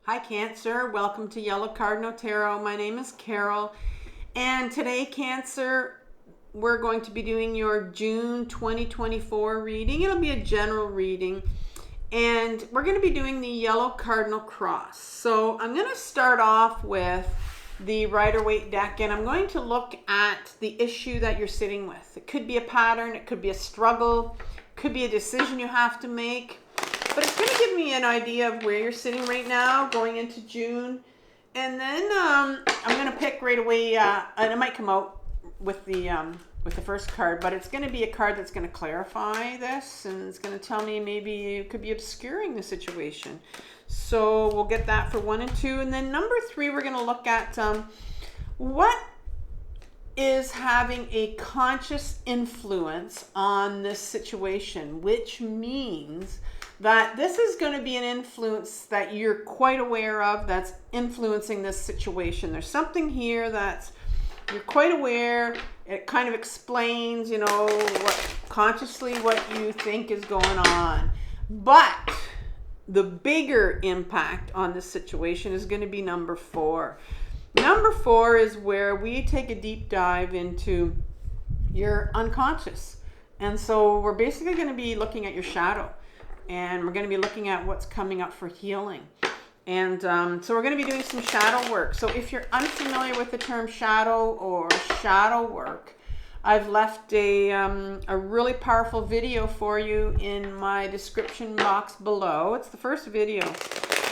Hi Cancer, welcome to Yellow Cardinal Tarot. My name is Carol, and today Cancer, we're going to be doing your June 2024 reading. It'll be a general reading, and we're going to be doing the Yellow Cardinal Cross. So I'm going to start off with the Rider-Waite deck, and I'm going to look at the issue that you're sitting with. It could be a pattern, it could be a struggle, it could be a decision you have to make. But it's going to give me an idea of where you're sitting right now going into June. And then I'm going to pick right away, and it might come out with the first card, but it's going to be a card that's going to clarify this, and it's going to tell me maybe you could be obscuring the situation. So we'll get that for 1 and 2. And then number 3, we're going to look at what is having a conscious influence on this situation, which means that this is going to be an influence that you're quite aware of that's influencing this situation. There's something here that's you're quite aware. It kind of explains, consciously what you think is going on. But the bigger impact on this situation is going to be number 4. Number 4 is where we take a deep dive into your unconscious. And so we're basically going to be looking at your shadow. And we're going to be looking at what's coming up for healing. And so we're going to be doing some shadow work. So if you're unfamiliar with the term shadow or shadow work, I've left a really powerful video for you in my description box below. It's the first video.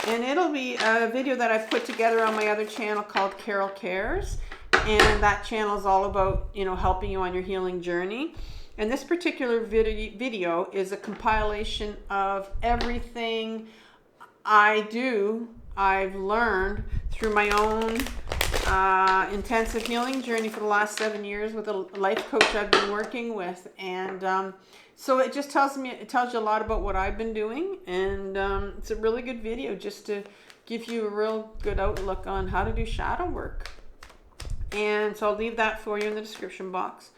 And it'll be a video that I've put together on my other channel called Carol Cares. And that channel is all about, helping you on your healing journey. And this particular video is a compilation of everything I've learned through my own intensive healing journey for the last 7 years with a life coach I've been working with. And so it just tells you a lot about what I've been doing. And it's a really good video just to give you a real good outlook on how to do shadow work. And so I'll leave that for you in the description box.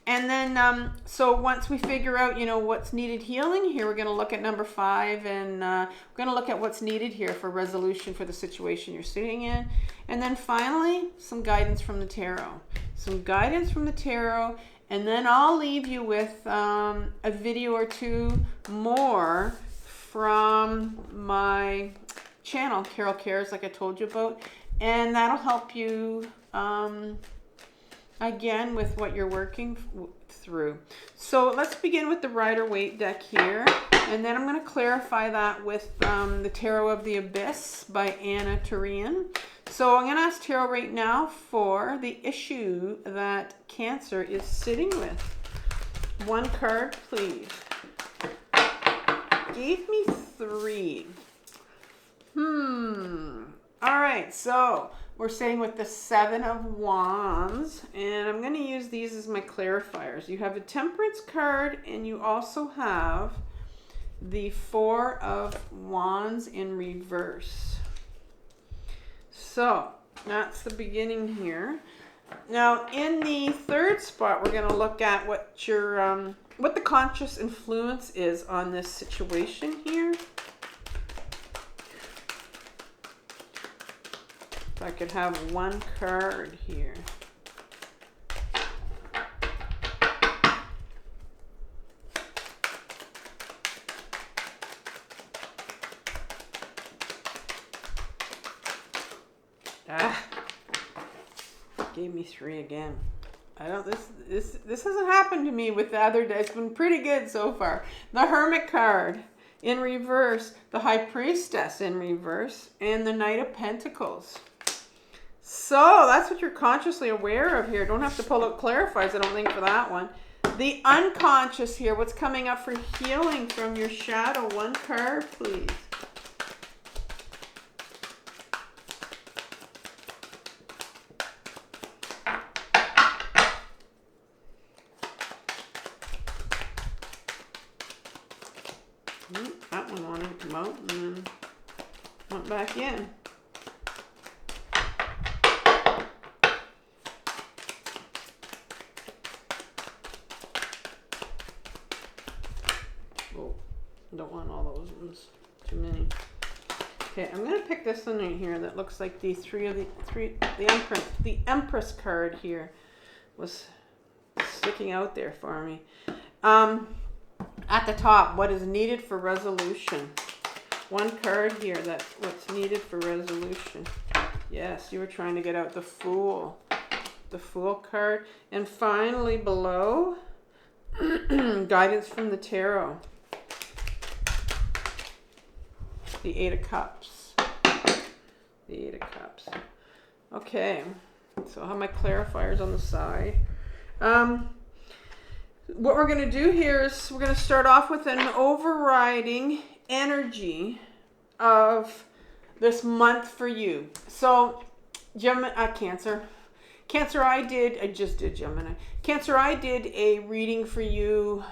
And then, so once we figure out, what's needed healing here, we're going to look at number 5, and we're going to look at what's needed here for resolution for the situation you're sitting in. And then finally, some guidance from the tarot. Some guidance from the tarot, and then I'll leave you with a video or 2 more from my channel, Carol Cares, like I told you about. And that'll help you again with what you're working through. So let's begin with the Rider-Waite deck here, and then I'm going to clarify that with the Tarot of the Abyss by Tourian. So I'm going to ask Tarot right now for the issue that Cancer is sitting with. 1 card, please. Gave me 3. All right, so we're sitting with the 7 of Wands, and I'm going to use these as my clarifiers. You have a Temperance card, and you also have the 4 of Wands in reverse. So that's the beginning here. Now, in the 3rd spot, we're going to look at what the conscious influence is on this situation here. If I could have 1 card here. Gave me 3 again. This hasn't happened to me with the other day. It's been pretty good so far. The Hermit card in reverse, the High Priestess in reverse, and the Knight of Pentacles. So that's what you're consciously aware of here. Don't have to pull out clarifiers, I don't think, for that one. The unconscious here, what's coming up for healing from your shadow. 1 card, please. That one wanted to come out and then went back in. Oh, don't want all those ones. Too many. Okay, I'm gonna pick this one right here that looks like the Empress card here was sticking out there for me. At the top, what is needed for resolution? One card here, that's what's needed for resolution. Yes, you were trying to get out the Fool. The Fool card. And finally below, guidance from the Tarot. The Eight of Cups. The Eight of Cups. Okay, so I have my clarifiers on the side. What we're going to do here is we're going to start off with an overriding energy of this month for you. So, Cancer. Cancer, I just did Gemini. Cancer, I did a reading for you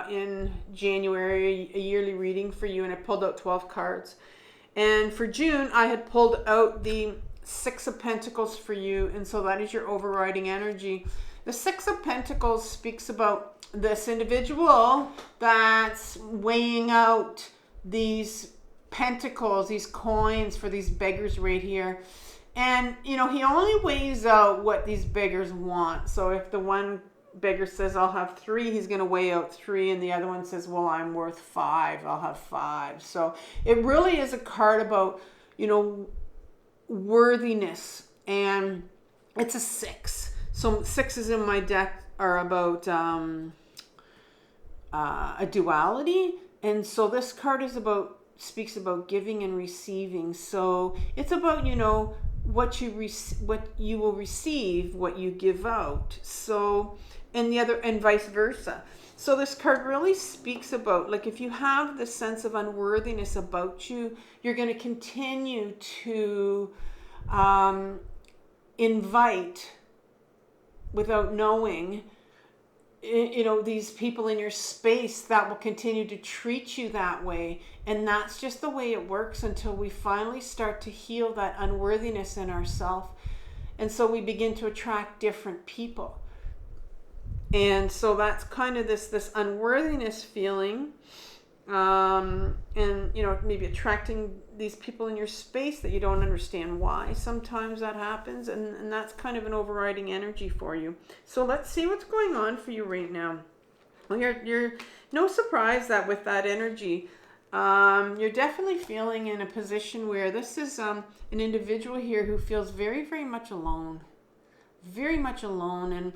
in January, a yearly reading for you, and I pulled out 12 cards. And for June, I had pulled out the Six of Pentacles for you, and so that is your overriding energy. The Six of Pentacles speaks about this individual that's weighing out these pentacles, these coins for these beggars right here. And, you know, he only weighs out what these beggars want. So if the one beggar says, I'll have 3, he's going to weigh out 3. And the other one says, well, I'm worth 5. I'll have 5. So it really is a card about, you know, worthiness. And it's a 6. So 6s in my deck are about a duality. And so this card is speaks about giving and receiving. So it's about, you know, what you will receive, what you give out. So, and vice versa. So this card really speaks about, like, if you have the sense of unworthiness about you, you're going to continue to invite, without knowing, you know, these people in your space that will continue to treat you that way. And that's just the way it works until we finally start to heal that unworthiness in ourselves. And so we begin to attract different people. And so that's kind of this unworthiness feeling. And, you know, maybe attracting these people in your space that you don't understand why. Sometimes that happens, and that's kind of an overriding energy for you. So let's see what's going on for you right now. Well, you're no surprise that with that energy, you're definitely feeling in a position where this is an individual here who feels very, very much alone. Very much alone.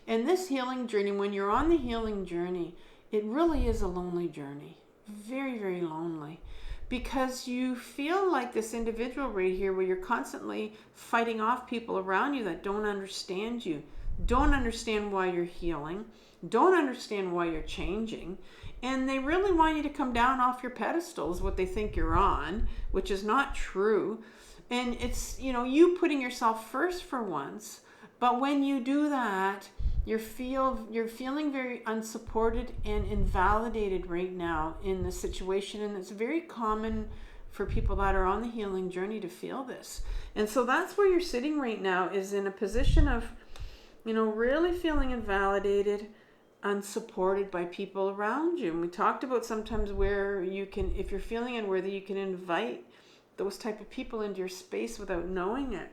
And this healing journey, when you're on the healing journey, it really is a lonely journey. Very, very lonely, because you feel like this individual right here where you're constantly fighting off people around you that don't understand you, don't understand why you're healing, don't understand why you're changing, and they really want you to come down off your pedestals, what they think you're on, which is not true. And it's, you know, you putting yourself first for once, but when you do that, you're feeling very unsupported and invalidated right now in the situation. And it's very common for people that are on the healing journey to feel this. And so that's where you're sitting right now, is in a position of, you know, really feeling invalidated, unsupported by people around you. And we talked about sometimes where you can, if you're feeling unworthy, you can invite those type of people into your space without knowing it.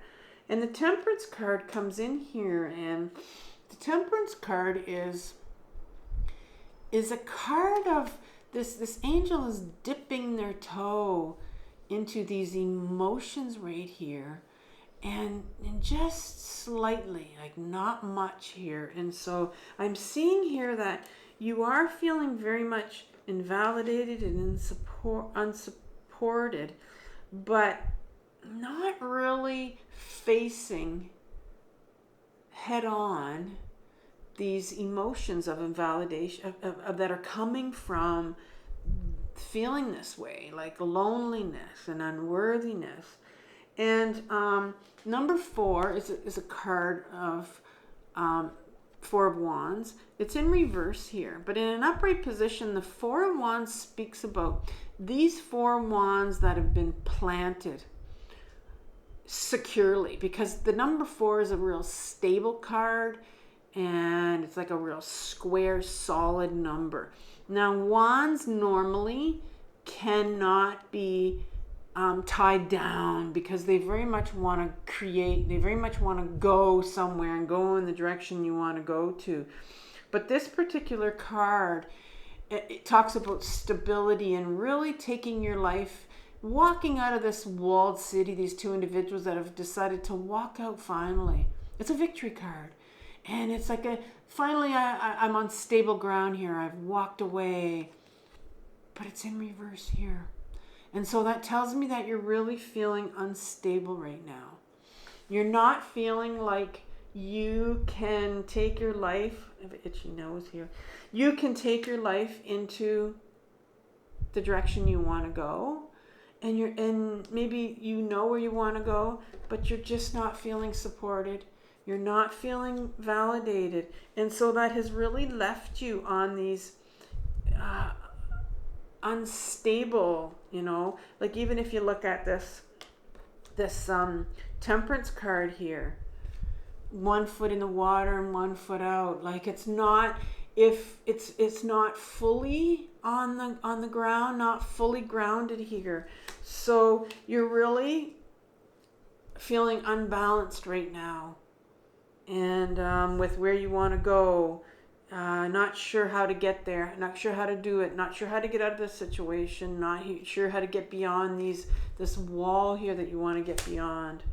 And the Temperance card comes in here, and the Temperance card is a card of this angel is dipping their toe into these emotions right here, and just slightly, like not much here. And so I'm seeing here that you are feeling very much invalidated and unsupported, but not really facing head on these emotions of invalidation of that are coming from feeling this way, like loneliness and unworthiness. And number 4 is a card of 4 of Wands. It's in reverse here, but in an upright position, the 4 of Wands speaks about these 4 wands that have been planted securely, because the number 4 is a real stable card, and it's like a real square, solid number. Now, wands normally cannot be tied down because they very much want to create, they very much want to go somewhere and go in the direction you want to go to. But this particular card, it talks about stability and really taking your life, walking out of this walled city, these two individuals that have decided to walk out finally. It's a victory card. And it's like finally I'm on stable ground here. I've walked away. But it's in reverse here. And so that tells me that you're really feeling unstable right now. You're not feeling like you can take your life, I have an itchy nose here. You can take your life into the direction you want to go. And maybe you know where you want to go, but you're just not feeling supported. You're not feeling validated. And so that has really left you on these unstable, like even if you look at this temperance card here, 1 foot in the water and 1 foot out, like it's not, if it's not fully on the ground, not fully grounded here. So you're really feeling unbalanced right now, and with where you want to go. Not sure how to get there, not sure how to do it, not sure how to get out of this situation, not sure how to get beyond this wall here that you want to get beyond.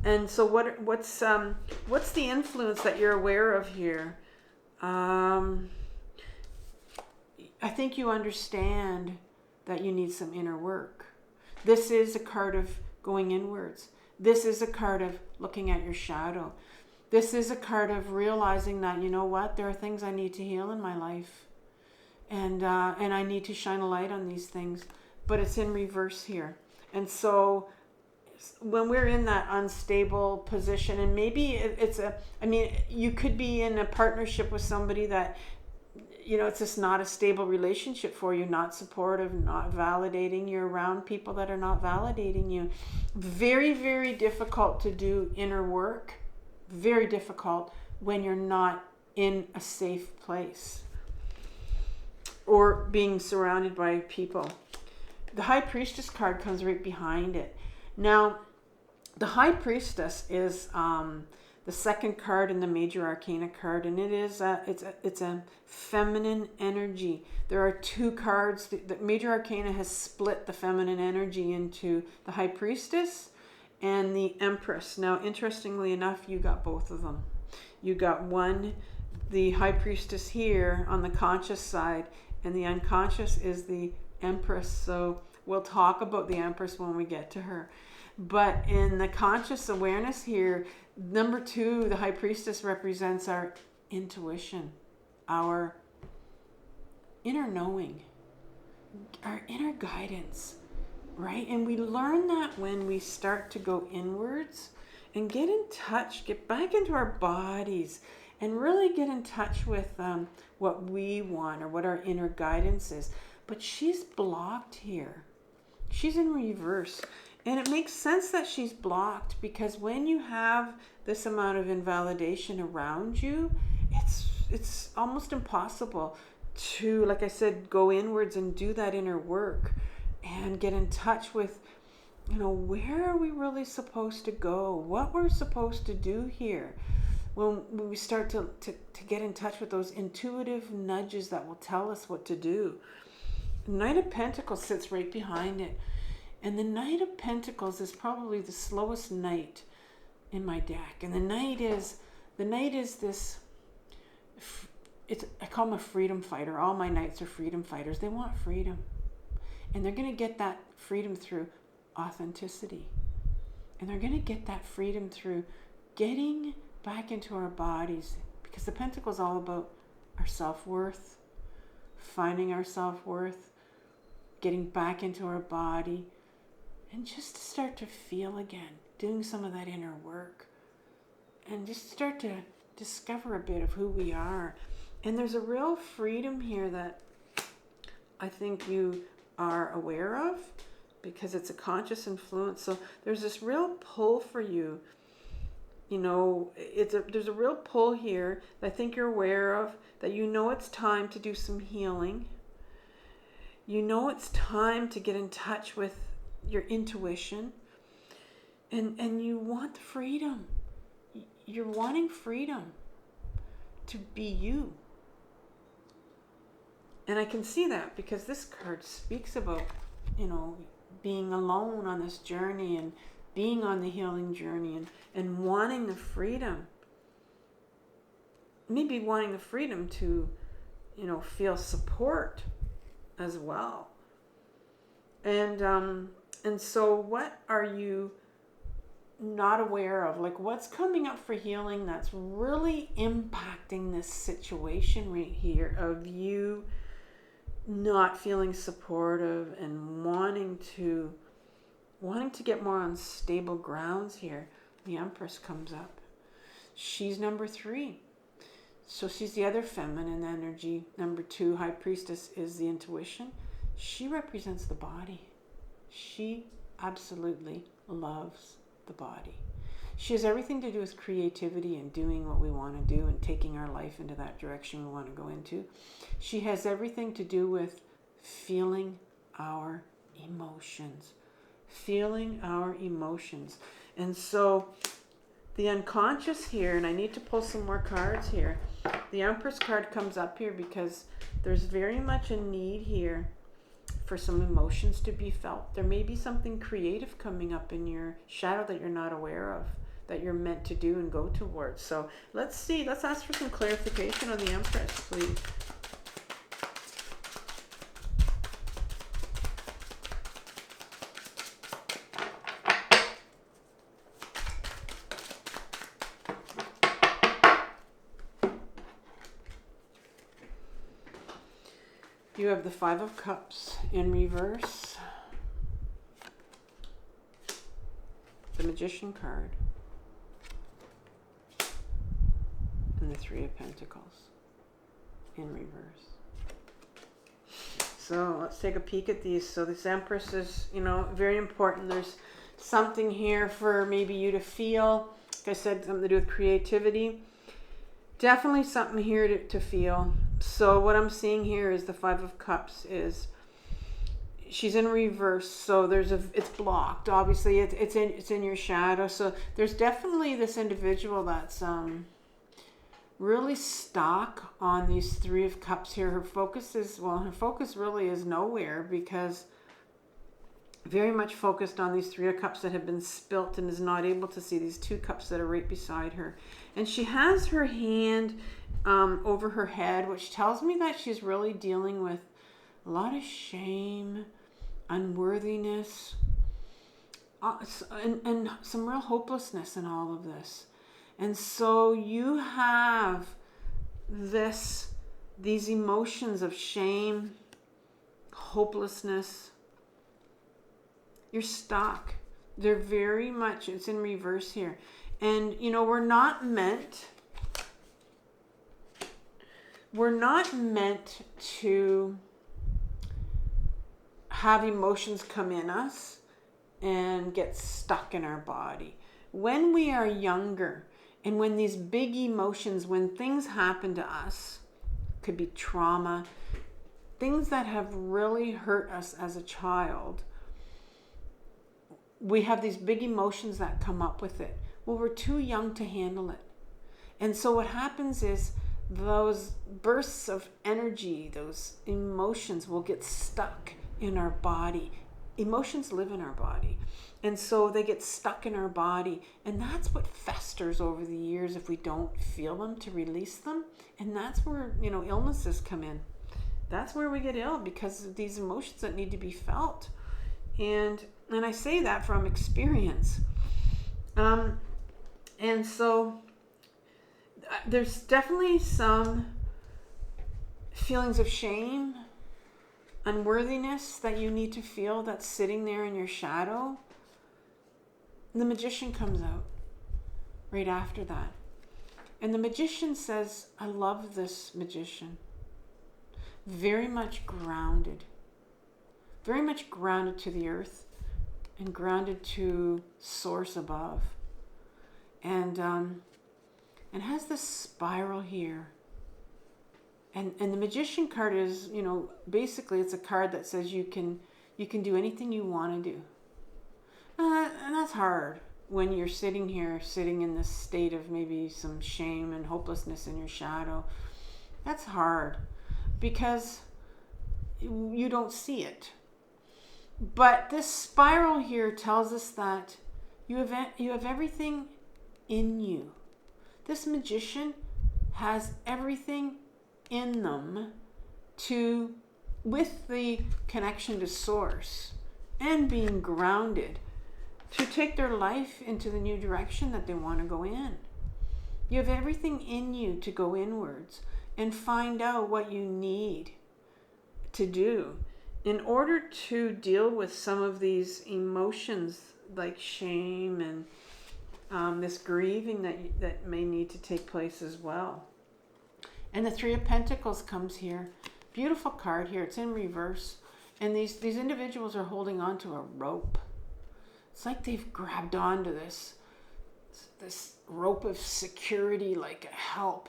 And so what's the influence that you're aware of here? I think you understand that you need some inner work. This is a card of going inwards. This is a card of looking at your shadow. This is a card of realizing that, you know what, there are things I need to heal in my life. And I need to shine a light on these things. But it's in reverse here. And so when we're in that unstable position, and maybe you could be in a partnership with somebody that, it's just not a stable relationship for you, not supportive, not validating. You're around people that are not validating you. Very, very difficult to do inner work. Very difficult when you're not in a safe place or being surrounded by people. The High Priestess card comes right behind it. Now, the High Priestess is the second card in the Major Arcana card, and it's a feminine energy. There are two cards. The Major Arcana has split the feminine energy into the High Priestess and the Empress. Now, interestingly enough, you got both of them. You got one, the High Priestess here on the conscious side, and the unconscious is the Empress. So we'll talk about the Empress when we get to her. But in the conscious awareness here, number 2, the High Priestess represents our intuition, our inner knowing, our inner guidance. Right? And we learn that when we start to go inwards and get in touch, get back into our bodies and really get in touch with what we want or what our inner guidance is. But she's blocked here. She's in reverse. And it makes sense that she's blocked because when you have this amount of invalidation around you, it's almost impossible to, like I said, go inwards and do that inner work. And get in touch with, where are we really supposed to go? What we're supposed to do here. When we start to get in touch with those intuitive nudges that will tell us what to do. Knight of Pentacles sits right behind it. And the Knight of Pentacles is probably the slowest knight in my deck. And the Knight is this, I call him a freedom fighter. All my knights are freedom fighters. They want freedom. And they're going to get that freedom through authenticity. And they're going to get that freedom through getting back into our bodies. Because the Pentacle is all about our self-worth, finding our self-worth, getting back into our body, and just to start to feel again, doing some of that inner work. And just start to discover a bit of who we are. And there's a real freedom here that I think you are aware of because it's a conscious influence. So there's this real pull for you. There's a real pull here that I think you're aware of, that it's time to do some healing. It's time to get in touch with your intuition, and you want freedom. You're wanting freedom to be you. And I can see that because this card speaks about, being alone on this journey and being on the healing journey and wanting the freedom. Maybe wanting the freedom to, feel support as well. And so what are you not aware of? Like, what's coming up for healing that's really impacting this situation right here of you not feeling supportive and wanting to get more on stable grounds here? The Empress comes up. She's number 3. So she's the other feminine energy. Number 2, High Priestess, is the intuition. She represents the body. She absolutely loves the body. She has everything to do with creativity and doing what we want to do and taking our life into that direction we want to go into. She has everything to do with feeling our emotions. Feeling our emotions. And so the unconscious here, and I need to pull some more cards here. The Empress card comes up here because there's very much a need here for some emotions to be felt. There may be something creative coming up in your shadow that you're not aware of, that you're meant to do and go towards. So let's see. Let's ask for some clarification on the Empress, please. You have the 5 of Cups in reverse, the Magician card, and the 3 of Pentacles in reverse. So let's take a peek at these. So this Empress is, very important. There's something here for maybe you to feel. Like I said, something to do with creativity. Definitely something here to feel. So what I'm seeing here is the 5 of Cups is, she's in reverse. So it's blocked. Obviously, it's in your shadow. So there's definitely this individual that's really stuck on these 3 of Cups here. Her focus really is nowhere, because very much focused on these 3 of Cups that have been spilt and is not able to see these 2 cups that are right beside her. And she has her hand over her head, which tells me that she's really dealing with a lot of shame, unworthiness, and some real hopelessness in all of this. And so you have these emotions of shame, hopelessness. You're stuck. They're very much, it's in reverse here. And, we're not meant to have emotions come in us and get stuck in our body. When we are younger, and when these big emotions, when things happen to us, could be trauma, things that have really hurt us as a child, we have these big emotions that come up with it. Well, we're too young to handle it. And so what happens is those bursts of energy, those emotions will get stuck in our body. Emotions live in our body. And so they get stuck in our body. And that's what festers over the years if we don't feel them, to release them. And that's where, illnesses come in. That's where we get ill, because of these emotions that need to be felt. And I say that from experience. And so there's definitely some feelings of shame, unworthiness that you need to feel, that's sitting there in your shadow. The Magician comes out right after that. And the Magician says, I love this Magician. Very much grounded to the earth and grounded to source above. And has this spiral here. And the Magician card is, basically it's a card that says you can do anything you want to do. And that's hard when you're sitting here, sitting in this state of maybe some shame and hopelessness in your shadow. That's hard because you don't see it. But this spiral here tells us that you have everything in you. This magician has everything in them with the connection to source and being grounded, to take their life into the new direction that they want to go in. You have everything in you to go inwards and find out what you need to do in order to deal with some of these emotions like shame and this grieving that may need to take place as well. And the Three of Pentacles comes here. Beautiful card here. It's in reverse. And these individuals are holding on to a rope. It's like they've grabbed onto this rope of security, like a help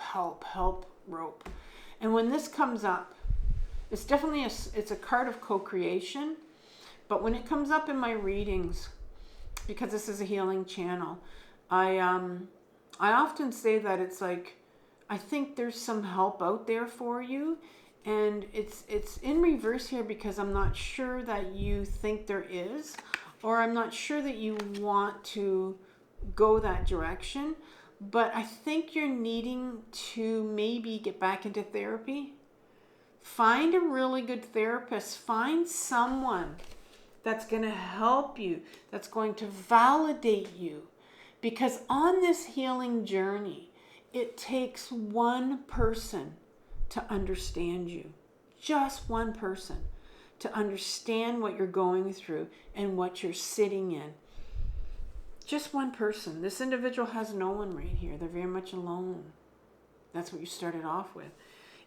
rope. And when this comes up, it's definitely it's a card of co-creation. But when it comes up in my readings, because this is a healing channel, I often say that it's like, I think there's some help out there for you. And it's in reverse here because I'm not sure that you think there is, or I'm not sure that you want to go that direction. But I think you're needing to maybe get back into therapy. Find a really good therapist. Find someone that's going to help you, that's going to validate you. Because on this healing journey, it takes one person to understand you. Just one person to understand what you're going through and what you're sitting in. Just one person. This individual has no one right here. They're very much alone. That's what you started off with.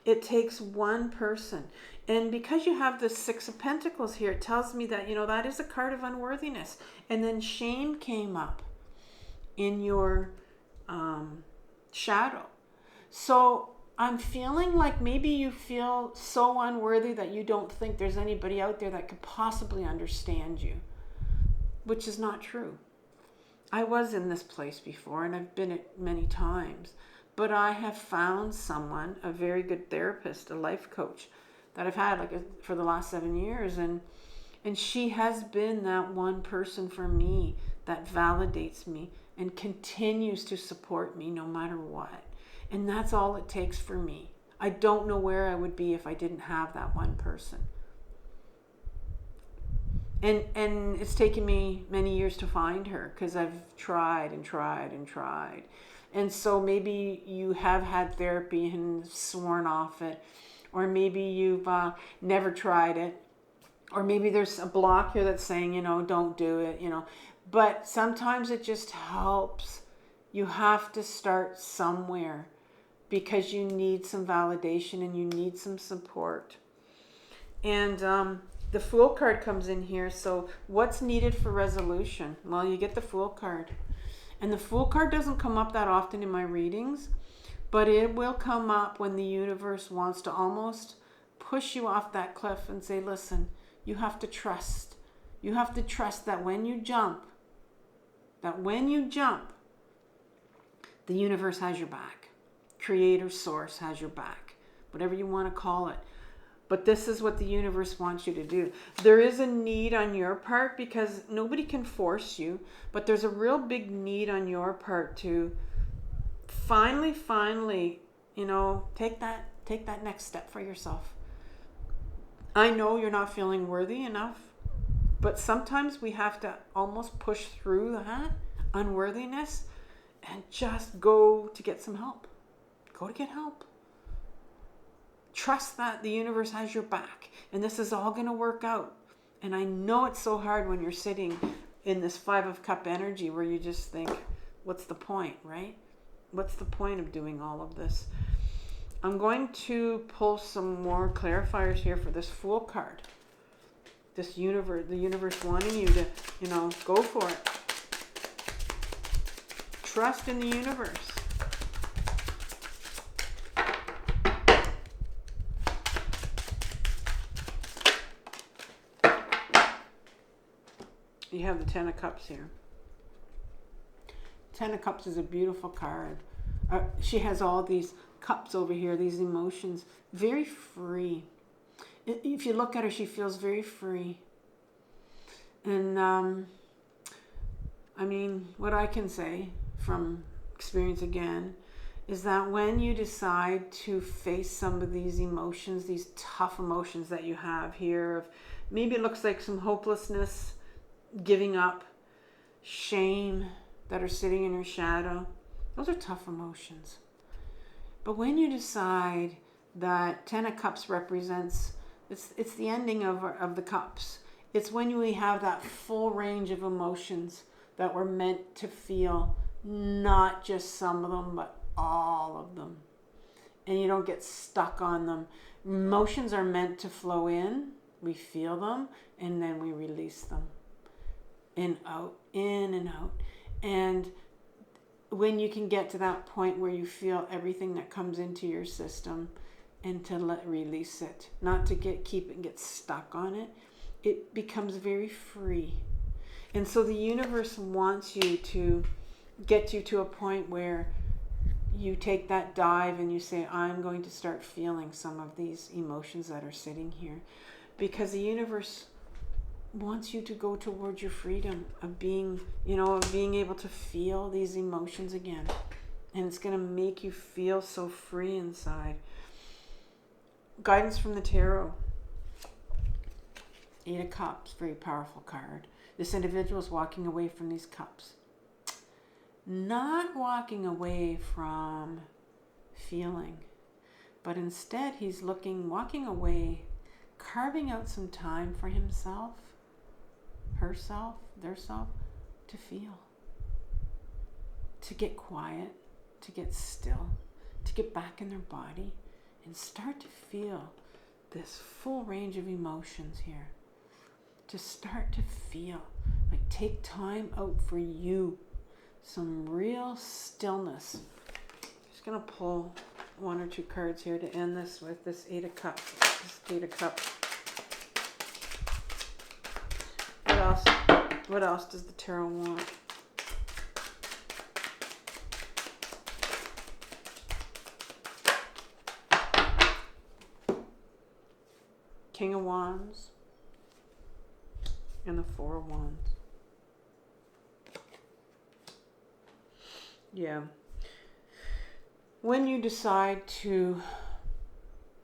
It takes one person. And because you have the Six of Pentacles here, it tells me that, that is a card of unworthiness. And then shame came up in your shadow. So I'm feeling like maybe you feel so unworthy that you don't think there's anybody out there that could possibly understand you, which is not true. I was in this place before, and I've been it many times, but I have found someone, a very good therapist, a life coach that I've had for the last 7 years, and she has been that one person for me that validates me and continues to support me no matter what. And that's all it takes for me. I don't know where I would be if I didn't have that one person. And it's taken me many years to find her because I've tried and tried and tried. And so maybe you have had therapy and sworn off it, or maybe you've never tried it, or maybe there's a block here that's saying, don't do it, But sometimes it just helps. You have to start somewhere because you need some validation and you need some support. And the Fool card comes in here. So what's needed for resolution? Well, you get the Fool card. And the Fool card doesn't come up that often in my readings, but it will come up when the universe wants to almost push you off that cliff and say, listen, you have to trust. You have to trust that when you jump, the universe has your back. Creator, source has your back. Whatever you want to call it. But this is what the universe wants you to do. There is a need on your part because nobody can force you, but there's a real big need on your part to finally, take that next step for yourself. I know you're not feeling worthy enough, but sometimes we have to almost push through that unworthiness and just go to get some help. Go to get help. Trust that the universe has your back and this is all going to work out. And I know it's so hard when you're sitting in this Five of Cup energy where you just think, what's the point, right? What's the point of doing all of this? I'm going to pull some more clarifiers here for this Fool card. This universe, the universe wanting you to, go for it. Trust in the universe. You have the Ten of Cups here. Ten of Cups is a beautiful card. She has all these cups over here, these emotions, very free. If you look at her, she feels very free. And I mean, what I can say from experience again is that when you decide to face some of these emotions, these tough emotions that you have here, of maybe it looks like some hopelessness, giving up, shame that are sitting in your shadow, those are tough emotions. But when you decide that Ten of Cups represents, it's the ending of the cups. It's when we have that full range of emotions that we're meant to feel, not just some of them, but all of them. And you don't get stuck on them. Emotions are meant to flow in, we feel them, and then we release them. In and out. And when you can get to that point where you feel everything that comes into your system and to release it, not to keep it and get stuck on it, it becomes very free. And so the universe wants you to get you to a point where you take that dive and you say, I'm going to start feeling some of these emotions that are sitting here. Because the universe wants you to go towards your freedom of being, of being able to feel these emotions again. And it's going to make you feel so free inside. Guidance from the tarot. Eight of Cups, very powerful card. This individual is walking away from these cups. Not walking away from feeling, but instead he's walking away, carving out some time for himself, herself, theirself, to feel, to get quiet, to get still, to get back in their body and start to feel this full range of emotions here. To start to feel, like take time out for you, some real stillness. Just gonna pull one or two cards here to end this with this Eight of Cups. This Eight of Cups. What else does the tarot want? King of Wands and the Four of Wands. Yeah. When you decide to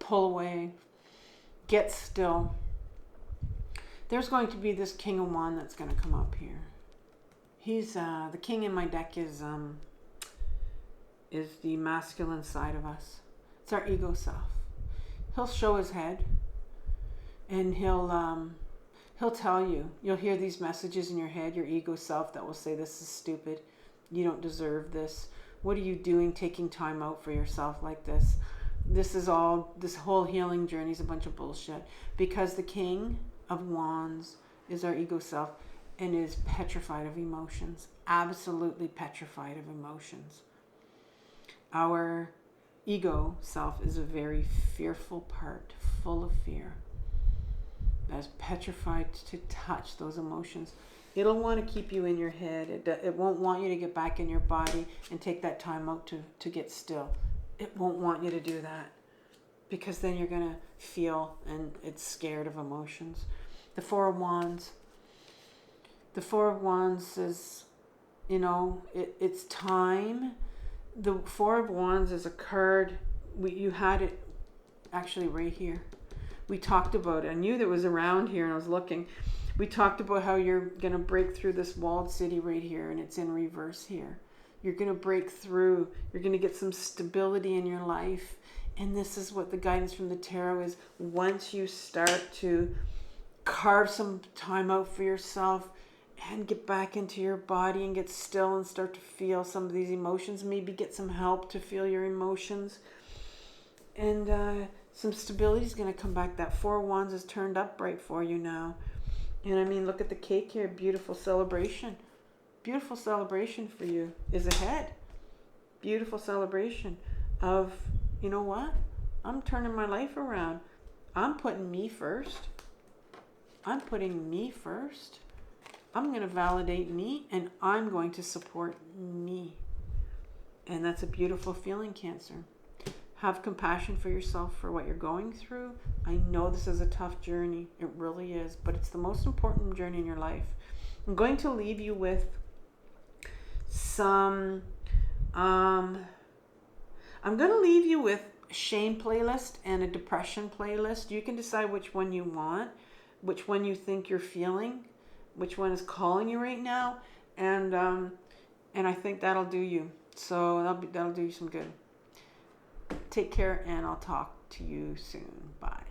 pull away, get still, there's going to be this King of Wands that's going to come up here. He's the king in my deck is the masculine side of us. It's our ego self. He'll show his head, and he'll tell you. You'll hear these messages in your head, your ego self, that will say, "This is stupid. You don't deserve this. What are you doing taking time out for yourself like this? This whole healing journey is a bunch of bullshit." Because the King of Wands is our ego self and is petrified of emotions. Absolutely petrified of emotions. Our ego self is a very fearful part, full of fear. That's petrified to touch those emotions. It'll want to keep you in your head. It won't want you to get back in your body and take that time out to get still. It won't want you to do that, because then you're going to feel, and it's scared of emotions. The Four of Wands. The Four of Wands is, it's time. The Four of Wands is a card. You had it actually right here. We talked about it. I knew that it was around here and I was looking. We talked about how you're going to break through this walled city right here, and it's in reverse here. You're going to break through. You're going to get some stability in your life. And this is what the guidance from the tarot is. Once you start to carve some time out for yourself and get back into your body and get still and start to feel some of these emotions, maybe get some help to feel your emotions, and some stability is going to come back. That Four of Wands is turned up right for you now. And I mean, look at the cake here. Beautiful celebration. Beautiful celebration for you is ahead. Beautiful celebration of, you know what? I'm turning my life around. I'm putting me first. I'm putting me first. I'm going to validate me, and I'm going to support me. And that's a beautiful feeling, Cancer. Have compassion for yourself for what you're going through. I know this is a tough journey. It really is, but it's the most important journey in your life. I'm going to leave you with some, I'm going to leave you with a shame playlist and a depression playlist. You can decide which one you want, which one you think you're feeling, which one is calling you right now. And I think that'll do you. So that'll do you some good. Take care, and I'll talk to you soon. Bye.